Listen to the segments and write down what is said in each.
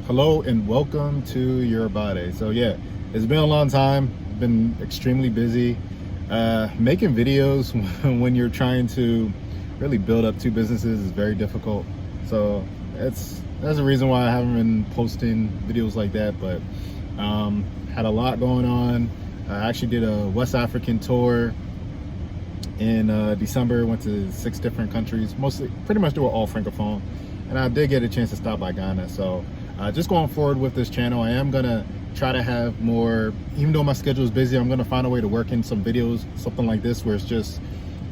Hello and welcome to your body. So yeah, it's been a long time. Been extremely busy. Making videos when you're trying to really build up two businesses is very difficult. So that's a reason why I haven't been posting videos like that. But had a lot going on. I actually did a West African tour in December. Went to 6 different countries, pretty much they were all francophone, and I did get a chance to stop by Ghana. So just going forward with this channel, I am gonna try to have more, even though my schedule is busy, I'm gonna find a way to work in some videos, something like this, where it's just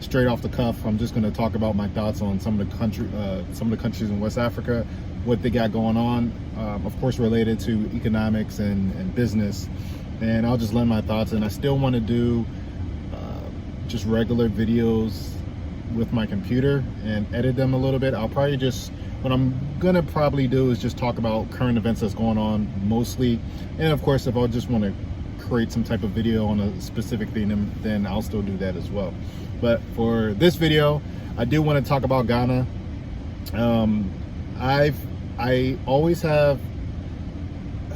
straight off the cuff. I'm just gonna talk about my thoughts on some of the countries in West Africa, what they got going on, of course related to economics and business, and I'll just lend my thoughts. And I still want to do just regular videos with my computer and edit them a little bit. I'll probably just, what I'm gonna probably do is just talk about current events that's going on mostly, and of course if I just want to create some type of video on a specific theme, then I'll still do that as well. But for this video, I do want to talk about Ghana. I always have,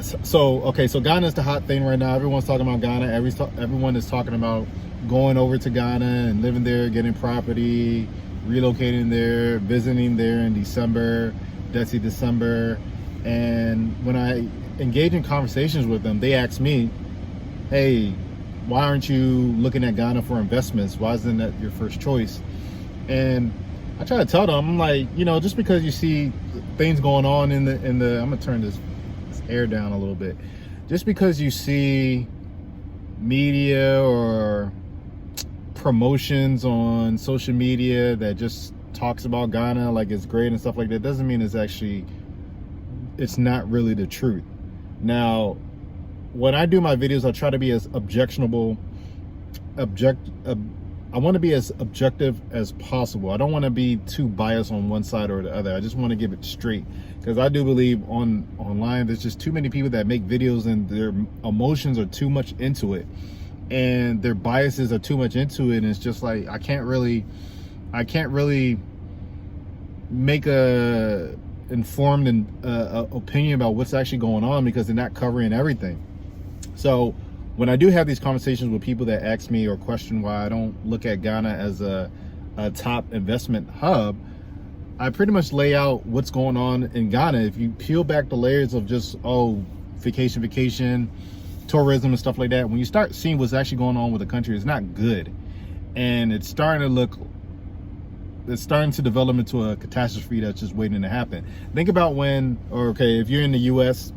so Ghana is the hot thing right now. Everyone's talking about Ghana. Everyone is talking about going over to Ghana and living there, getting property, relocating there, visiting there in December, December. And when I engage in conversations with them, they ask me, hey, why aren't you looking at Ghana for investments? Why isn't that your first choice? And I try to tell them, I'm like, just because you see things going on in the I'm gonna turn this air down a little bit. Just because you see media or promotions on social media that just talks about Ghana like it's great and stuff like that, doesn't mean it's not really the truth. Now, when I do my videos, I try to be as I want to be as objective as possible. I don't want to be too biased on one side or the other. I just want to give it straight, because I do believe online there's just too many people that make videos and their emotions are too much into it, and their biases are too much into it, and it's just like I can't really make a informed opinion about what's actually going on, because they're not covering everything. So when I do have these conversations with people that ask me or question why I don't look at Ghana as a top investment hub, I pretty much lay out what's going on in Ghana. If you peel back the layers of just vacation, tourism and stuff like that, when you start seeing what's actually going on with the country, it's not good, and it's starting to develop into a catastrophe that's just waiting to happen. Think about if you're in the US,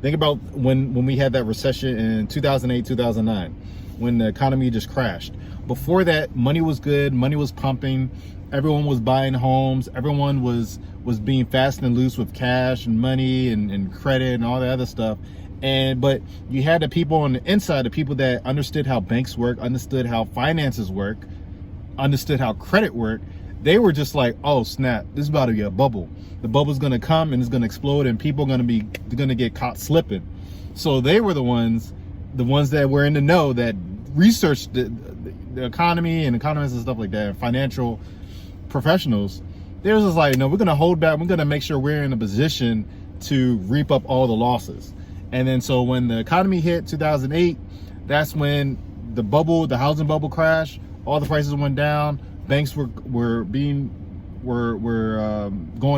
think about when we had that recession in 2008, 2009, when the economy just crashed. Before that, money was good, money was pumping, everyone was buying homes, everyone was being fast and loose with cash and money and credit and all that other stuff. But you had the people on the inside, the people that understood how banks work, understood how finances work, understood how credit worked. They were just like, oh snap, this is about to be a bubble. The bubble's gonna come and it's gonna explode, and people are gonna get caught slipping. So they were the ones that were in the know, that researched the economy and economists and stuff like that, and financial professionals. They were just like, no, we're gonna hold back. We're gonna make sure we're in a position to reap up all the losses. And then so when the economy hit 2008, that's when the housing bubble crashed. All the prices went down. Banks were going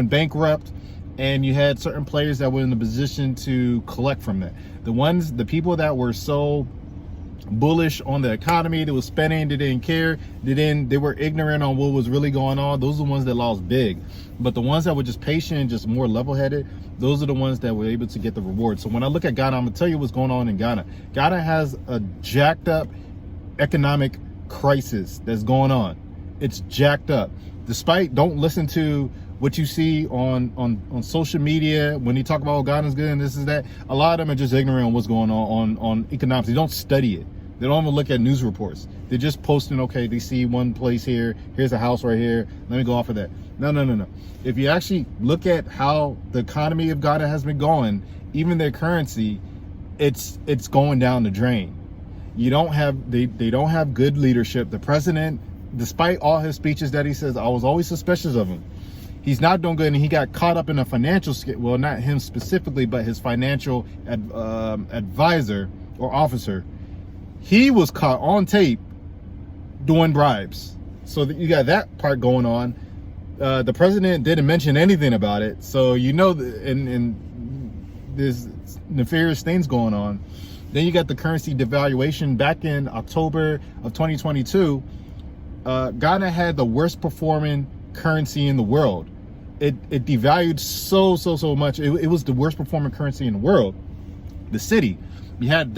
bankrupt, and you had certain players that were in the position to collect from that. The people that were so bullish on the economy, that was spending, they didn't care, they were ignorant on what was really going on, those are the ones that lost big. But the ones that were just patient and just more level-headed, those are the ones that were able to get the reward. So when I look at Ghana, I'm gonna tell you what's going on in Ghana. Ghana has a jacked up economic crisis that's going on. It's jacked up. Don't listen to what you see on social media when you talk about, oh, Ghana's good and this is that. A lot of them are just ignorant on what's going on economics. They don't study it. They don't even look at news reports. They're just posting, okay, they see one place here, here's a house right here, let me go off of that. No. If you actually look at how the economy of Ghana has been going, even their currency, it's going down the drain. They don't have good leadership. The president, despite all his speeches that he says, I was always suspicious of him. He's not doing good, and he got caught up in a financial well, not him specifically, but his financial advisor or officer. He was caught on tape doing bribes. So that you got that part going on. The president didn't mention anything about it, so you know, and there's nefarious things going on. Then you got the currency devaluation back in October of 2022. Ghana had the worst performing currency in the world. It devalued so much. It was the worst performing currency in the world. The city, you have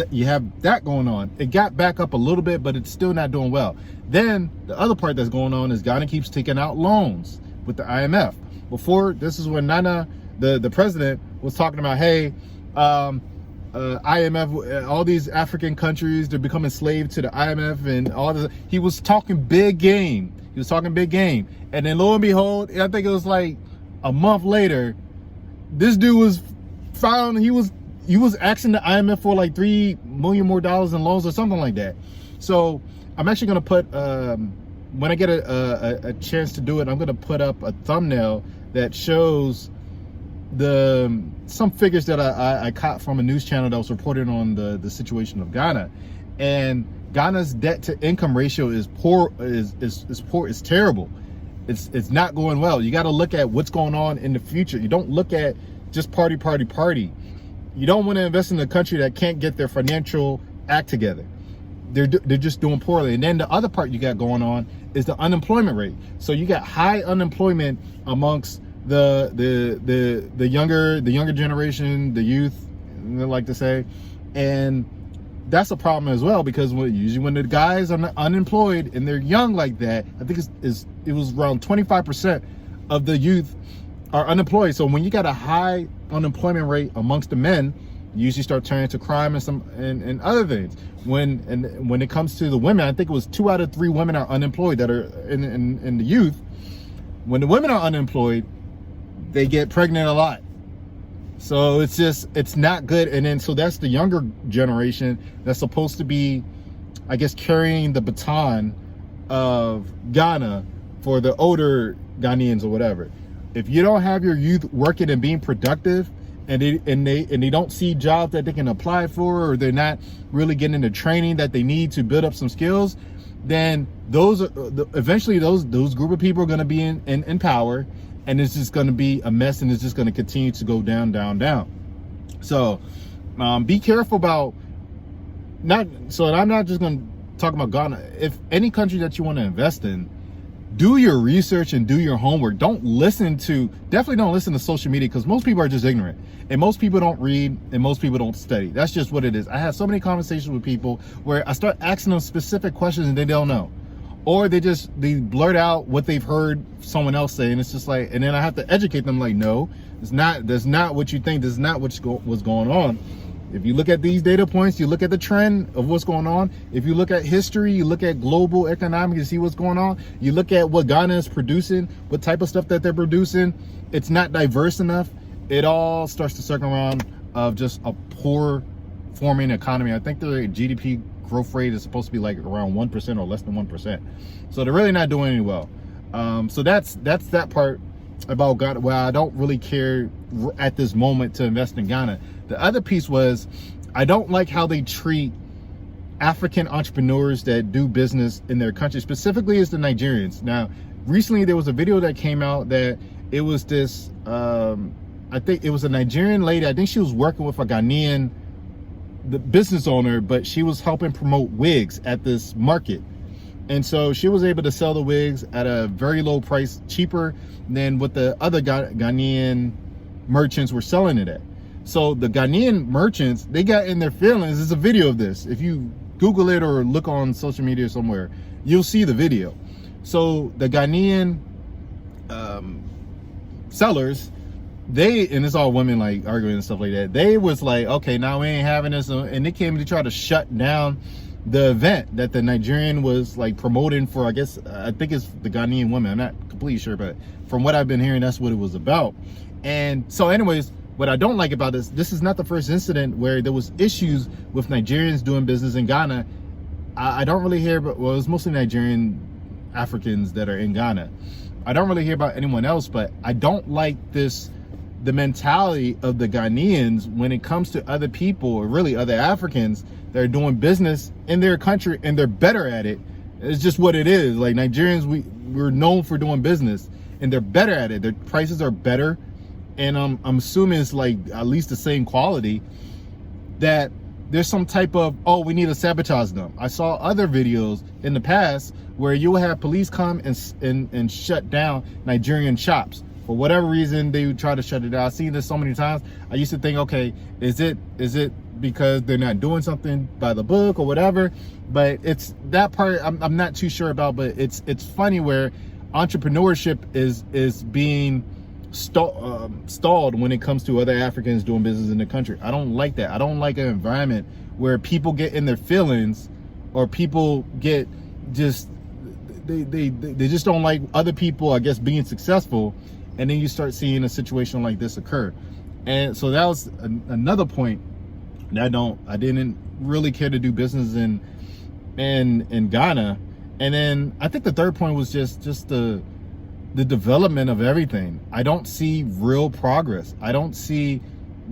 that going on. It got back up a little bit, but it's still not doing well. Then the other part that's going on is Ghana keeps taking out loans with the IMF. Before, this is when Nana, the president, was talking about, hey, IMF, all these African countries, they're becoming slave to the IMF and all this. He was talking big game. And then lo and behold, I think it was like a month later, this dude was found, he was asking the IMF for like $3 million more in loans or something like that. So I'm actually going to put, when I get a chance to do it, I'm going to put up a thumbnail that shows some figures that I caught from a news channel that was reporting on the situation of Ghana. And Ghana's debt to income ratio is poor, is terrible. It's not going well. You got to look at what's going on in the future. You don't look at just party. You don't want to invest in a country that can't get their financial act together. They're just doing poorly. And then the other part you got going on is the unemployment rate. So you got high unemployment amongst the younger generation, the youth, they like to say, and that's a problem as well, because usually when the guys are unemployed and they're young like that, I think it was around 25% of the youth are unemployed. So when you got a high unemployment rate amongst the men, you usually start turning to crime and other things. When it comes to the women, I think it was 2 out of 3 women are unemployed that are in the youth. When the women are unemployed, they get pregnant a lot. So it's not good. And then, so that's the younger generation that's supposed to be, I guess, carrying the baton of Ghana for the older Ghanaians or whatever. If you don't have your youth working and being productive, and they don't see jobs that they can apply for, or they're not really getting the training that they need to build up some skills, then eventually those group of people are going to be in power, and it's just going to be a mess, and it's just going to continue to go down. So be careful about so I'm not just going to talk about Ghana. If any country that you want to invest in, do your research and do your homework. Definitely don't listen to social media, because most people are just ignorant, and most people don't read, and most people don't study. That's just what it is. I have so many conversations with people where I start asking them specific questions and they don't know, or they blurt out what they've heard someone else say, and it's just like, and then I have to educate them like, no, that's not what you think. This is not what's going on. If you look at these data points, you look at the trend of what's going on. If you look at history, you look at global economics, you see what's going on. You look at what Ghana is producing, what type of stuff that they're producing. It's not diverse enough. It all starts to circle around of just a poor forming economy. I think their GDP growth rate is supposed to be like around 1% or less than 1%. So they're really not doing any well. So that's that part about Ghana. Well, I don't really care at this moment to invest in Ghana. The other piece was, I don't like how they treat African entrepreneurs that do business in their country, specifically as the Nigerians. Now, recently there was a video that came out that it was this, I think it was a Nigerian lady. I think she was working with a Ghanaian business owner, but she was helping promote wigs at this market. And so she was able to sell the wigs at a very low price, cheaper than what the other Ghanaian merchants were selling it at. So the Ghanaian merchants, they got in their feelings. There's a video of this. If you Google it or look on social media somewhere, you'll see the video. So the Ghanaian sellers, and it's all women like arguing and stuff like that, they was like, okay, now we ain't having this. And they came to try to shut down the event that the Nigerian was like promoting for, I guess, I think it's the Ghanaian women. I'm not completely sure, but from what I've been hearing, that's what it was about. And so anyways, what I don't like about this is not the first incident where there was issues with Nigerians doing business in Ghana. I don't really hear, but well, it's mostly Nigerian Africans that are in Ghana. I don't really hear about anyone else, but I don't like the mentality of the Ghanaians when it comes to other people, or really other Africans that are doing business in their country and they're better at it. It's just what it is. Like Nigerians, we're known for doing business and they're better at it. Their prices are better. And I'm assuming it's like at least the same quality, that there's some type of, oh, we need to sabotage them. I saw other videos in the past where you will have police come and shut down Nigerian shops. For whatever reason, they would try to shut it down. I've seen this so many times. I used to think, okay, is it because they're not doing something by the book or whatever? But it's that part I'm not too sure about. But it's funny where entrepreneurship is being stalled when it comes to other Africans doing business in the country. I don't like that. I don't like an environment where people get in their feelings, or people get just they just don't like other people, I guess, being successful. And then you start seeing a situation like this occur. And so that was another point that I didn't really care to do business in Ghana. And then I think the third point was just the development of everything. I don't see real progress. I don't see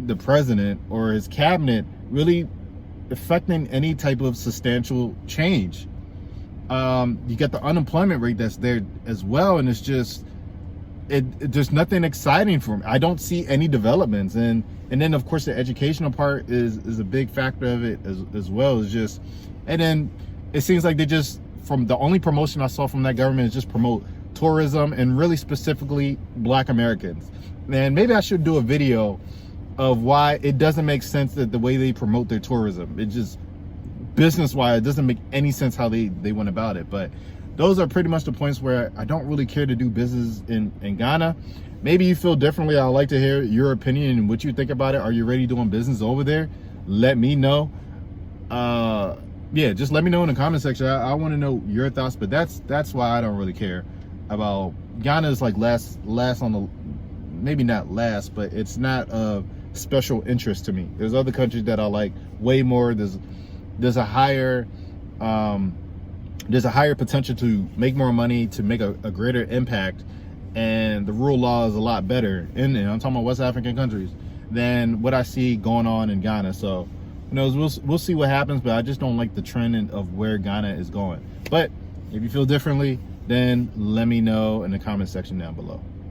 the president or his cabinet really affecting any type of substantial change. You get the unemployment rate that's there as well, and it's just there's nothing exciting for me. I don't see any developments, and then of course the educational part is a big factor of it as well. It's just, and then it seems like they just, from the only promotion I saw from that government is just promote tourism, and really specifically Black Americans. And maybe I should do a video of why it doesn't make sense that the way they promote their tourism, it just business-wise, it doesn't make any sense how they went about it. But those are pretty much the points where I don't really care to do business in Ghana. Maybe you feel differently. I'd like to hear your opinion and what you think about it. Are you ready doing business over there? Let me know. Yeah, just let me know in the comment section. I want to know your thoughts, but that's why I don't really care about Ghana. Is like last on the, maybe not last, but it's not of special interest to me. There's other countries that I like way more. There's a higher potential to make more money, to make a greater impact, and the rule of law is a lot better in I'm talking about West African countries than what I see going on in Ghana. So who knows, we'll see what happens, but I just don't like the trend of where Ghana is going. But if you feel differently, then let me know in the comment section down below.